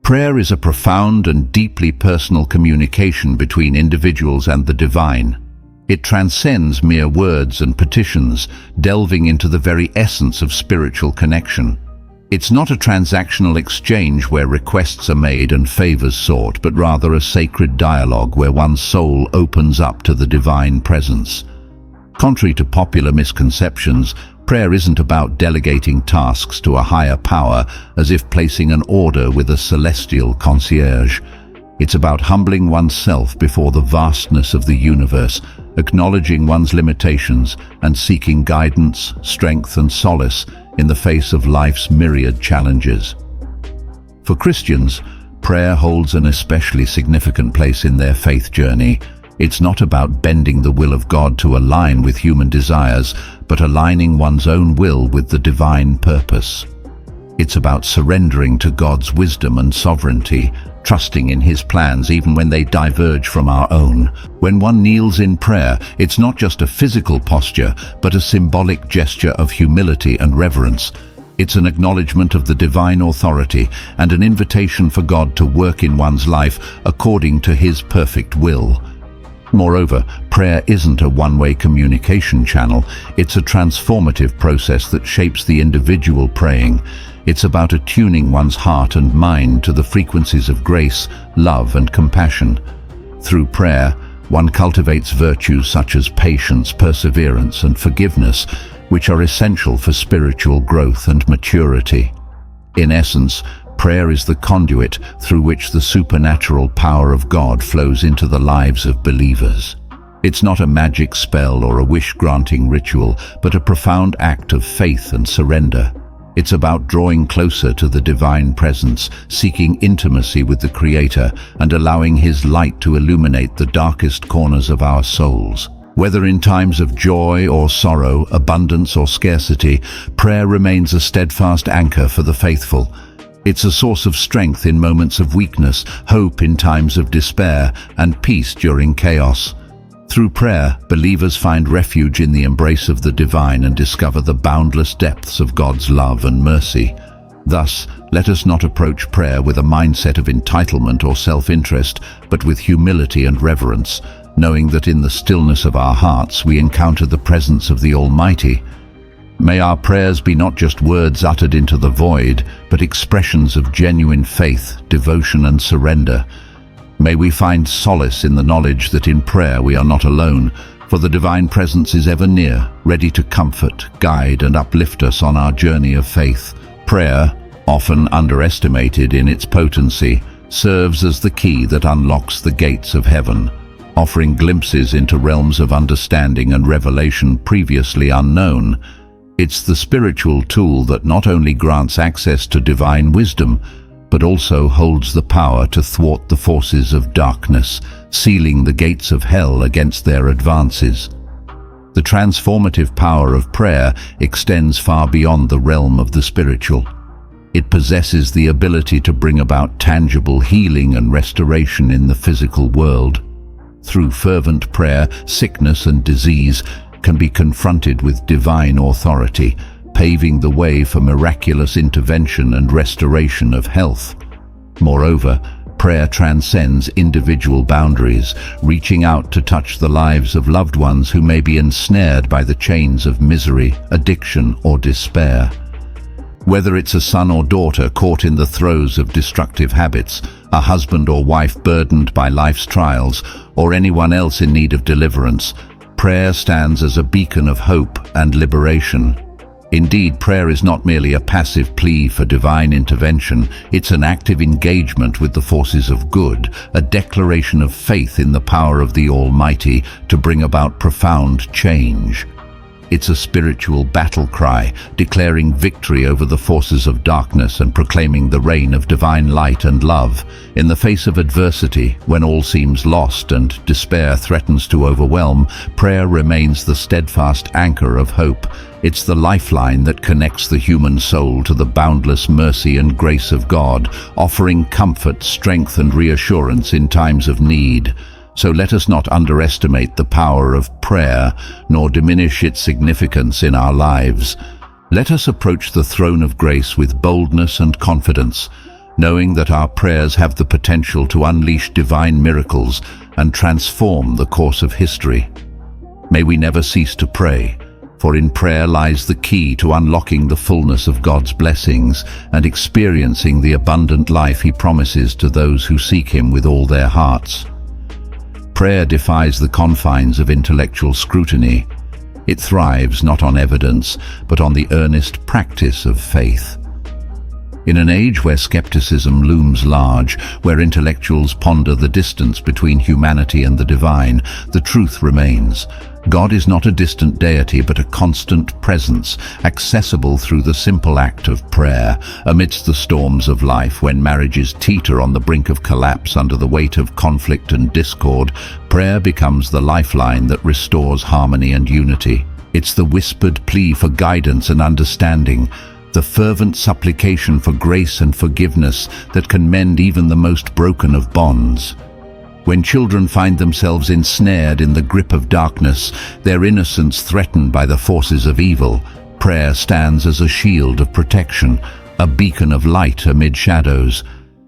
Prayer is a profound and deeply personal communication between individuals and the divine. It transcends mere words and petitions, delving into the very essence of spiritual connection. It's not a transactional exchange where requests are made and favors sought, but rather a sacred dialogue where one's soul opens up to the divine presence. Contrary to popular misconceptions, prayer isn't about delegating tasks to a higher power as if placing an order with a celestial concierge. It's about humbling oneself before the vastness of the universe, acknowledging one's limitations and seeking guidance, strength and solace in the face of life's myriad challenges. For Christians, prayer holds an especially significant place in their faith journey. It's not about bending the will of God to align with human desires, but aligning one's own will with the divine purpose. It's about surrendering to God's wisdom and sovereignty, trusting in His plans even when they diverge from our own. When one kneels in prayer, it's not just a physical posture, but a symbolic gesture of humility and reverence. It's an acknowledgement of the divine authority and an invitation for God to work in one's life according to His perfect will. Moreover, prayer isn't a one-way communication channel. It's a transformative process that shapes the individual praying. It's about attuning one's heart and mind to the frequencies of grace, love, and compassion. Through prayer, one cultivates virtues such as patience, perseverance, and forgiveness, which are essential for spiritual growth and maturity. In essence, prayer is the conduit through which the supernatural power of God flows into the lives of believers. It's not a magic spell or a wish-granting ritual, but a profound act of faith and surrender. It's about drawing closer to the divine presence, seeking intimacy with the Creator, and allowing His light to illuminate the darkest corners of our souls. Whether in times of joy or sorrow, abundance or scarcity, prayer remains a steadfast anchor for the faithful. It's a source of strength in moments of weakness, hope in times of despair, and peace during chaos. Through prayer, believers find refuge in the embrace of the divine and discover the boundless depths of God's love and mercy. Thus, let us not approach prayer with a mindset of entitlement or self-interest, but with humility and reverence, knowing that in the stillness of our hearts we encounter the presence of the Almighty. May our prayers be not just words uttered into the void, but expressions of genuine faith, devotion, and surrender. May we find solace in the knowledge that in prayer we are not alone, for the divine presence is ever near, ready to comfort, guide, and uplift us on our journey of faith. Prayer, often underestimated in its potency, serves as the key that unlocks the gates of heaven, offering glimpses into realms of understanding and revelation previously unknown. It's the spiritual tool that not only grants access to divine wisdom, but also holds the power to thwart the forces of darkness, sealing the gates of hell against their advances. The transformative power of prayer extends far beyond the realm of the spiritual. It possesses the ability to bring about tangible healing and restoration in the physical world. Through fervent prayer, sickness and disease can be confronted with divine authority, paving the way for miraculous intervention and restoration of health. Moreover, prayer transcends individual boundaries, reaching out to touch the lives of loved ones who may be ensnared by the chains of misery, addiction, or despair. Whether it's a son or daughter caught in the throes of destructive habits, a husband or wife burdened by life's trials, or anyone else in need of deliverance, prayer stands as a beacon of hope and liberation. Indeed, prayer is not merely a passive plea for divine intervention, it's an active engagement with the forces of good, a declaration of faith in the power of the Almighty to bring about profound change. It's a spiritual battle cry, declaring victory over the forces of darkness and proclaiming the reign of divine light and love. In the face of adversity, when all seems lost and despair threatens to overwhelm, prayer remains the steadfast anchor of hope. It's the lifeline that connects the human soul to the boundless mercy and grace of God, offering comfort, strength, and reassurance in times of need. So let us not underestimate the power of prayer, nor diminish its significance in our lives. Let us approach the throne of grace with boldness and confidence, knowing that our prayers have the potential to unleash divine miracles and transform the course of history. May we never cease to pray, for in prayer lies the key to unlocking the fullness of God's blessings and experiencing the abundant life He promises to those who seek Him with all their hearts. Prayer defies the confines of intellectual scrutiny. It thrives not on evidence, but on the earnest practice of faith. In an age where skepticism looms large, where intellectuals ponder the distance between humanity and the divine, the truth remains. God is not a distant deity, but a constant presence, accessible through the simple act of prayer. Amidst the storms of life, when marriages teeter on the brink of collapse under the weight of conflict and discord, prayer becomes the lifeline that restores harmony and unity. It's the whispered plea for guidance and understanding, the fervent supplication for grace and forgiveness that can mend even the most broken of bonds. When children find themselves ensnared in the grip of darkness, their innocence threatened by the forces of evil, prayer stands as a shield of protection, a beacon of light amid shadows.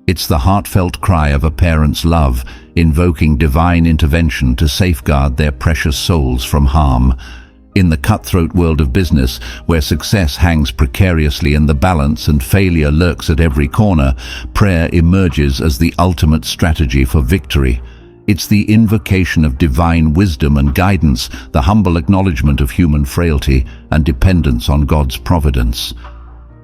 It's the heartfelt cry of a parent's love, invoking divine intervention to safeguard their precious souls from harm. In the cutthroat world of business, where success hangs precariously in the balance and failure lurks at every corner, prayer emerges as the ultimate strategy for victory. It's the invocation of divine wisdom and guidance, the humble acknowledgement of human frailty and dependence on God's providence.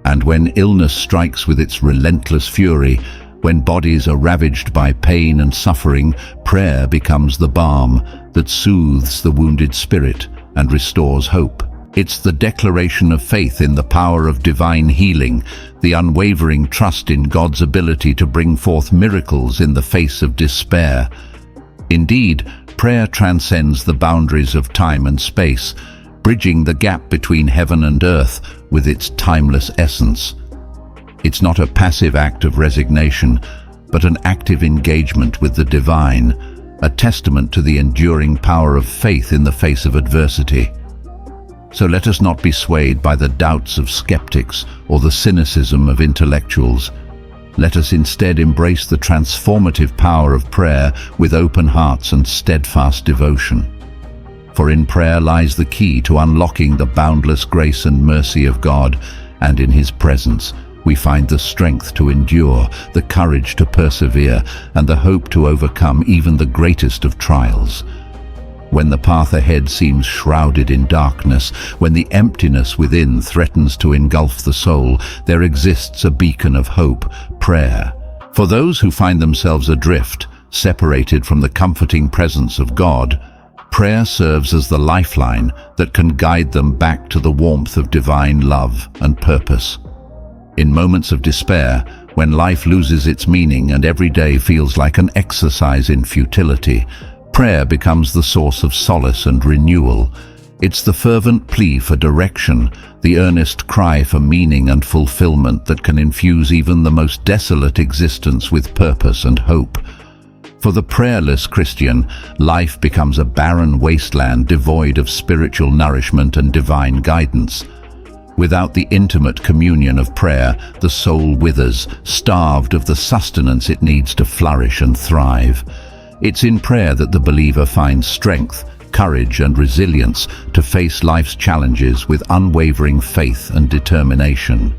And when illness strikes with its relentless fury, when bodies are ravaged by pain and suffering, prayer becomes the balm that soothes the wounded spirit and restores hope. It's the declaration of faith in the power of divine healing, the unwavering trust in God's ability to bring forth miracles in the face of despair. Indeed, prayer transcends the boundaries of time and space, bridging the gap between heaven and earth with its timeless essence. It's not a passive act of resignation, but an active engagement with the divine, a testament to the enduring power of faith in the face of adversity. So let us not be swayed by the doubts of skeptics or the cynicism of intellectuals. Let us instead embrace the transformative power of prayer with open hearts and steadfast devotion. For in prayer lies the key to unlocking the boundless grace and mercy of God, and in His presence we find the strength to endure, the courage to persevere, and the hope to overcome even the greatest of trials. When the path ahead seems shrouded in darkness, when the emptiness within threatens to engulf the soul, there exists a beacon of hope, prayer. For those who find themselves adrift, separated from the comforting presence of God, prayer serves as the lifeline that can guide them back to the warmth of divine love and purpose. In moments of despair, when life loses its meaning and every day feels like an exercise in futility, prayer becomes the source of solace and renewal. It's the fervent plea for direction, the earnest cry for meaning and fulfillment that can infuse even the most desolate existence with purpose and hope. For the prayerless Christian, life becomes a barren wasteland devoid of spiritual nourishment and divine guidance. Without the intimate communion of prayer, the soul withers, starved of the sustenance it needs to flourish and thrive. It's in prayer that the believer finds strength, courage, and resilience to face life's challenges with unwavering faith and determination.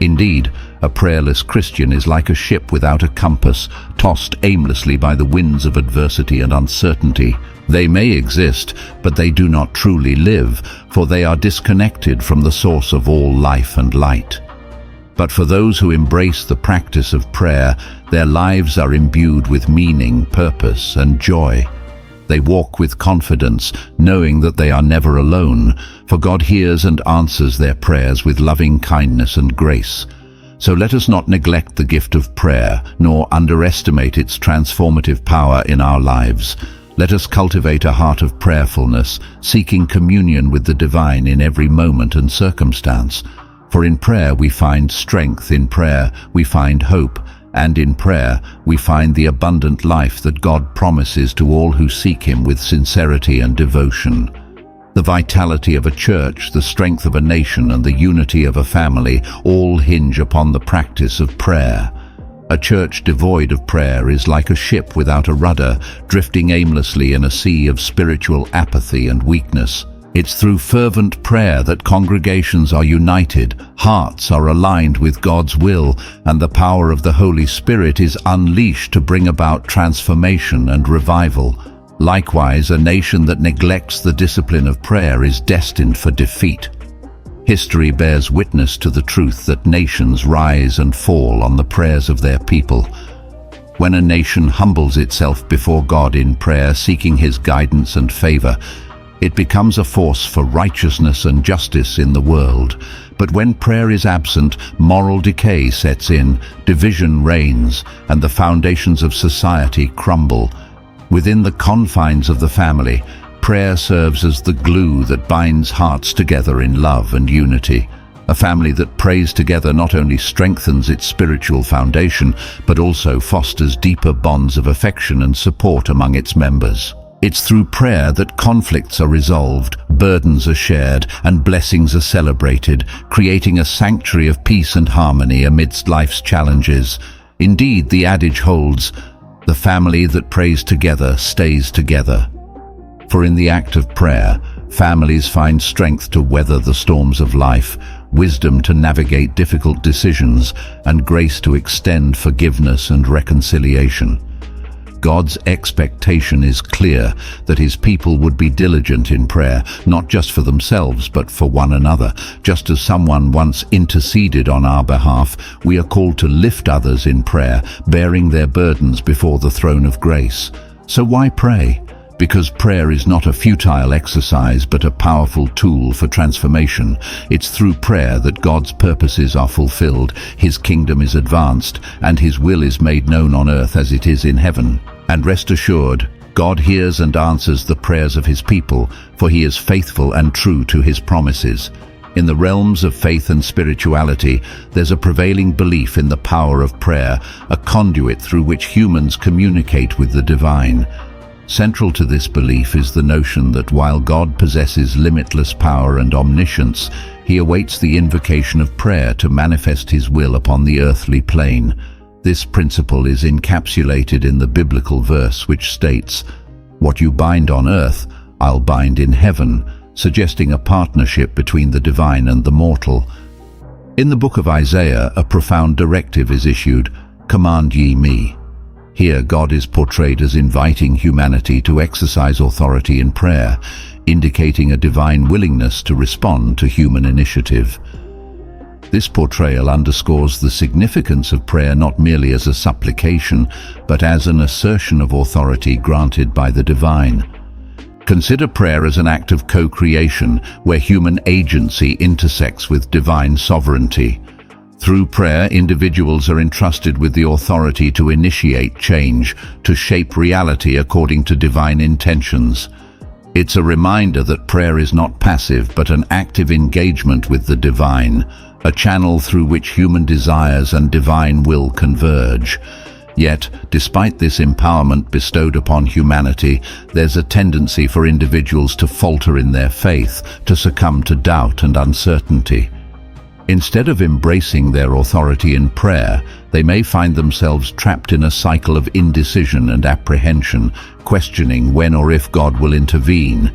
Indeed, a prayerless Christian is like a ship without a compass, tossed aimlessly by the winds of adversity and uncertainty. They may exist, but they do not truly live, for they are disconnected from the source of all life and light. But for those who embrace the practice of prayer, their lives are imbued with meaning, purpose, and joy. They walk with confidence, knowing that they are never alone, for God hears and answers their prayers with loving kindness and grace. So let us not neglect the gift of prayer, nor underestimate its transformative power in our lives. Let us cultivate a heart of prayerfulness, seeking communion with the divine in every moment and circumstance. For in prayer we find strength, in prayer we find hope, and in prayer we find the abundant life that God promises to all who seek Him with sincerity and devotion. The vitality of a church, the strength of a nation, and the unity of a family all hinge upon the practice of prayer. A church devoid of prayer is like a ship without a rudder, drifting aimlessly in a sea of spiritual apathy and weakness. It's through fervent prayer that congregations are united, hearts are aligned with God's will, and the power of the Holy Spirit is unleashed to bring about transformation and revival. Likewise, a nation that neglects the discipline of prayer is destined for defeat. History bears witness to the truth that nations rise and fall on the prayers of their people. When a nation humbles itself before God in prayer, seeking His guidance and favor, it becomes a force for righteousness and justice in the world. But when prayer is absent, moral decay sets in, division reigns, and the foundations of society crumble. Within the confines of the family, prayer serves as the glue that binds hearts together in love and unity. A family that prays together not only strengthens its spiritual foundation, but also fosters deeper bonds of affection and support among its members. It's through prayer that conflicts are resolved, burdens are shared, and blessings are celebrated, creating a sanctuary of peace and harmony amidst life's challenges. Indeed, the adage holds, "The family that prays together stays together." For in the act of prayer, families find strength to weather the storms of life, wisdom to navigate difficult decisions, and grace to extend forgiveness and reconciliation. God's expectation is clear, that His people would be diligent in prayer, not just for themselves but for one another. Just as someone once interceded on our behalf, we are called to lift others in prayer, bearing their burdens before the throne of grace. So why pray? Because prayer is not a futile exercise but a powerful tool for transformation. It's through prayer that God's purposes are fulfilled, His kingdom is advanced, and His will is made known on earth as it is in heaven. And rest assured, God hears and answers the prayers of His people, for He is faithful and true to His promises. In the realms of faith and spirituality, there's a prevailing belief in the power of prayer, a conduit through which humans communicate with the divine. Central to this belief is the notion that while God possesses limitless power and omniscience, He awaits the invocation of prayer to manifest His will upon the earthly plane. This principle is encapsulated in the biblical verse which states, "What you bind on earth, I'll bind in heaven," suggesting a partnership between the divine and the mortal. In the book of Isaiah, a profound directive is issued, "Command ye me." Here, God is portrayed as inviting humanity to exercise authority in prayer, indicating a divine willingness to respond to human initiative. This portrayal underscores the significance of prayer not merely as a supplication, but as an assertion of authority granted by the divine. Consider prayer as an act of co-creation, where human agency intersects with divine sovereignty. Through prayer, individuals are entrusted with the authority to initiate change, to shape reality according to divine intentions. It's a reminder that prayer is not passive but an active engagement with the divine, a channel through which human desires and divine will converge. Yet, despite this empowerment bestowed upon humanity, there's a tendency for individuals to falter in their faith, to succumb to doubt and uncertainty. Instead of embracing their authority in prayer, they may find themselves trapped in a cycle of indecision and apprehension, questioning when or if God will intervene.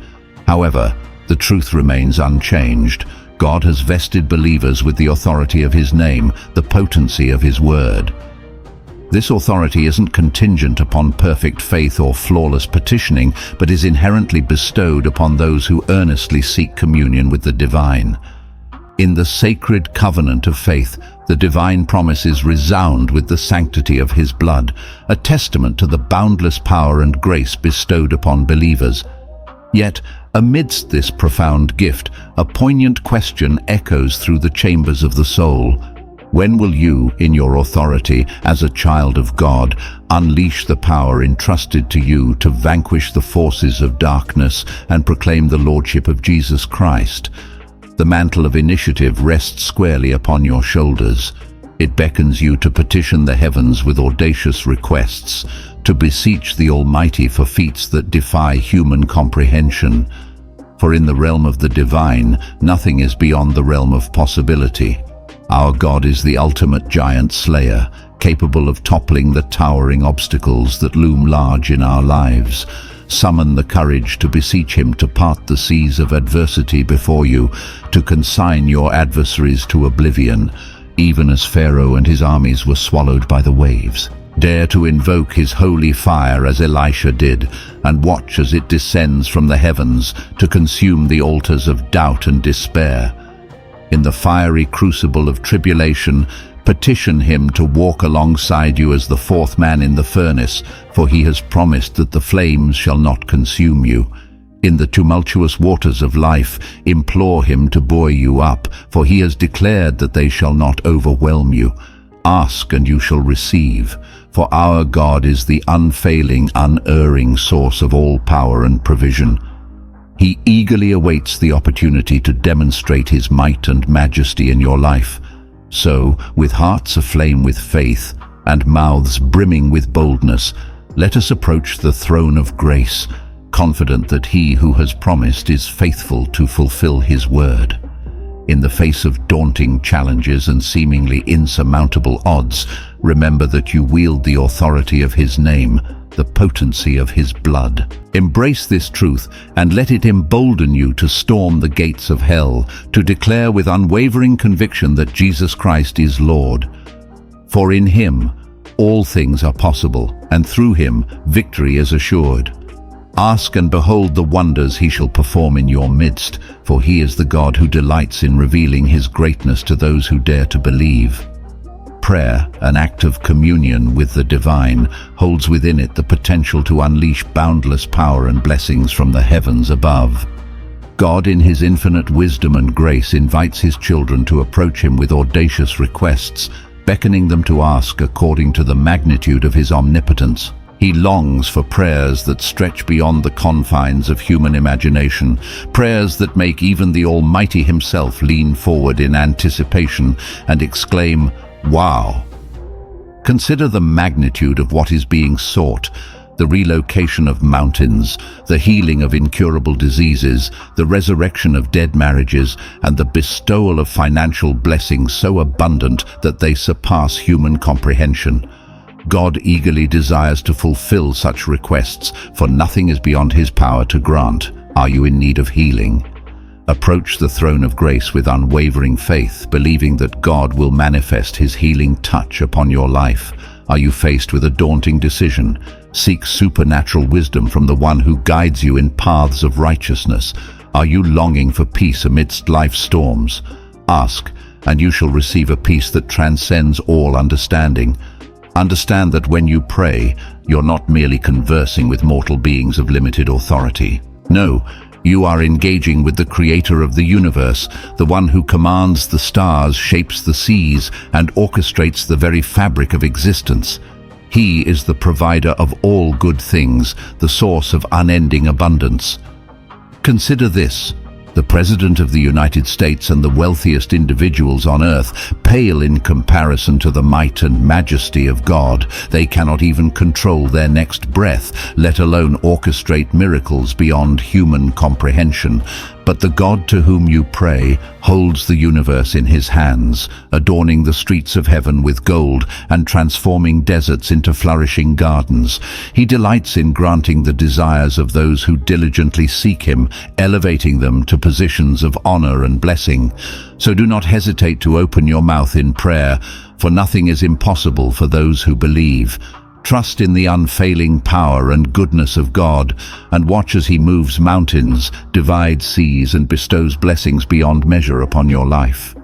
However, the truth remains unchanged. God has vested believers with the authority of His name, the potency of His word. This authority isn't contingent upon perfect faith or flawless petitioning, but is inherently bestowed upon those who earnestly seek communion with the divine. In the sacred covenant of faith, the divine promises resound with the sanctity of His blood, a testament to the boundless power and grace bestowed upon believers. Yet, amidst this profound gift, a poignant question echoes through the chambers of the soul. When will you, in your authority as a child of God, unleash the power entrusted to you to vanquish the forces of darkness and proclaim the Lordship of Jesus Christ? The mantle of initiative rests squarely upon your shoulders. It beckons you to petition the heavens with audacious requests, to beseech the Almighty for feats that defy human comprehension. For in the realm of the divine, nothing is beyond the realm of possibility. Our God is the ultimate giant slayer, capable of toppling the towering obstacles that loom large in our lives. Summon the courage to beseech him to part the seas of adversity before you, to consign your adversaries to oblivion, even as Pharaoh and his armies were swallowed by the waves. Dare to invoke his holy fire as Elisha did, and watch as it descends from the heavens to consume the altars of doubt and despair. In the fiery crucible of tribulation, petition him to walk alongside you as the fourth man in the furnace, for he has promised that the flames shall not consume you. In the tumultuous waters of life, implore him to buoy you up, for he has declared that they shall not overwhelm you. Ask and you shall receive, for our God is the unfailing, unerring source of all power and provision. He eagerly awaits the opportunity to demonstrate his might and majesty in your life. So, with hearts aflame with faith and mouths brimming with boldness, let us approach the throne of grace, confident that he who has promised is faithful to fulfill his word. In the face of daunting challenges and seemingly insurmountable odds, remember that you wield the authority of his name, the potency of his blood. Embrace this truth and let it embolden you to storm the gates of hell, to declare with unwavering conviction that Jesus Christ is Lord. For in him all things are possible, and through him victory is assured. Ask and behold the wonders he shall perform in your midst, for he is the God who delights in revealing his greatness to those who dare to believe. Prayer, an act of communion with the divine, holds within it the potential to unleash boundless power and blessings from the heavens above. God, in his infinite wisdom and grace, invites his children to approach him with audacious requests, beckoning them to ask according to the magnitude of his omnipotence. He longs for prayers that stretch beyond the confines of human imagination, prayers that make even the Almighty himself lean forward in anticipation and exclaim, "Wow!" Consider the magnitude of what is being sought: the relocation of mountains, the healing of incurable diseases, the resurrection of dead marriages, and the bestowal of financial blessings so abundant that they surpass human comprehension. God eagerly desires to fulfill such requests, for nothing is beyond his power to grant. Are you in need of healing? Approach the throne of grace with unwavering faith, believing that God will manifest his healing touch upon your life. Are you faced with a daunting decision? Seek supernatural wisdom from the one who guides you in paths of righteousness. Are you longing for peace amidst life's storms? Ask, and you shall receive a peace that transcends all understanding. Understand that when you pray, you're not merely conversing with mortal beings of limited authority. No, you are engaging with the creator of the universe, the one who commands the stars, shapes the seas, and orchestrates the very fabric of existence. He is the provider of all good things, the source of unending abundance. Consider this: the President of the United States and the wealthiest individuals on earth pale in comparison to the might and majesty of God. They cannot even control their next breath, let alone orchestrate miracles beyond human comprehension. But the God to whom you pray holds the universe in his hands, adorning the streets of heaven with gold and transforming deserts into flourishing gardens. He delights in granting the desires of those who diligently seek him, elevating them to positions of honor and blessing. So do not hesitate to open your mouth in prayer, for nothing is impossible for those who believe. Trust in the unfailing power and goodness of God, and watch as he moves mountains, divides seas, and bestows blessings beyond measure upon your life.